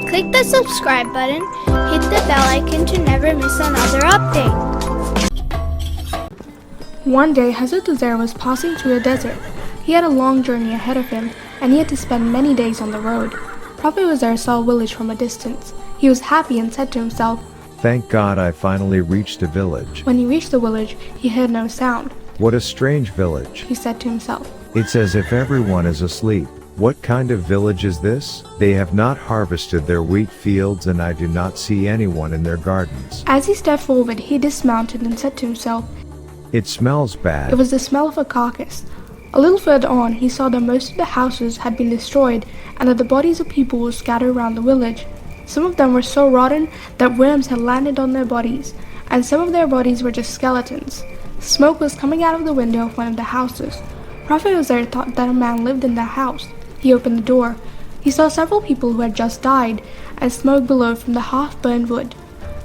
Click the subscribe button, hit the bell icon to never miss another update. One day, Hazrat Uzair was passing through a desert. He had a long journey ahead of him, and he had to spend many days on the road. Prophet Uzair saw a village from a distance. He was happy and said to himself, "Thank God I finally reached a village." When he reached the village, he heard no sound. "What a strange village," he said to himself. "It's as if everyone is asleep. What kind of village is this? They have not harvested their wheat fields and I do not see anyone in their gardens." As he stepped forward, he dismounted and said to himself, "It smells bad." It was the smell of a carcass. A little further on, he saw that most of the houses had been destroyed and that the bodies of people were scattered around the village. Some of them were so rotten that worms had landed on their bodies, and some of their bodies were just skeletons. Smoke was coming out of the window of one of the houses. Prophet Uzair thought that a man lived in that house. He opened the door. He saw several people who had just died, and smoke billowed from the half-burned wood.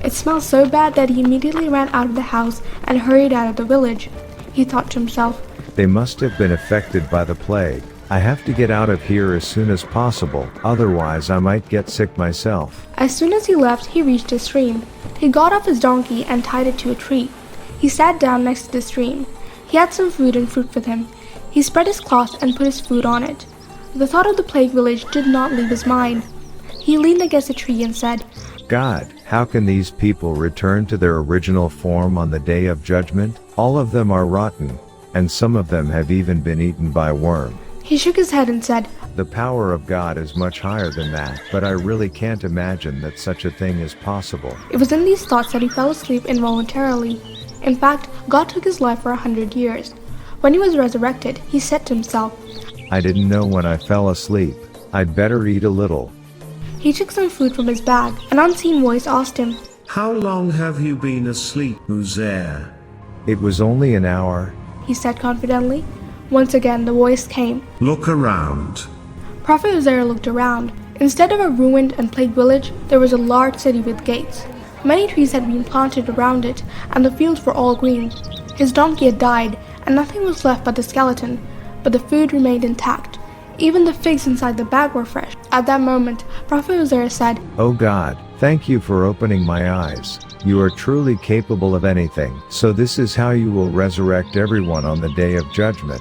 It smelled so bad that he immediately ran out of the house and hurried out of the village. He thought to himself, "They must have been affected by the plague. I have to get out of here as soon as possible, otherwise I might get sick myself." As soon as he left, he reached a stream. He got off his donkey and tied it to a tree. He sat down next to the stream. He had some food and fruit with him. He spread his cloth and put his food on it. The thought of the plague village did not leave his mind. He leaned against a tree and said, "God, how can these people return to their original form on the day of judgment? All of them are rotten, and some of them have even been eaten by a worm." He shook his head and said, "The power of God is much higher than that, but I really can't imagine that such a thing is possible." It was in these thoughts that he fell asleep involuntarily. In fact, God took his life for 100 years. When he was resurrected, he said to himself, "I didn't know when I fell asleep. I'd better eat a little." He took some food from his bag. An unseen voice asked him, "How long have you been asleep, Uzair?" "It was only an hour." he said confidently. Once again, the voice came. "Look around." Prophet Uzair looked around. Instead of a ruined and plagued village, there was a large city with gates. Many trees had been planted around it, and the fields were all green. His donkey had died, and nothing was left but the skeleton, but the food remained intact. Even the figs inside the bag were fresh. At that moment, Prophet Uzair said, "Oh God, thank you for opening my eyes. You are truly capable of anything. So this is how you will resurrect everyone on the day of judgment."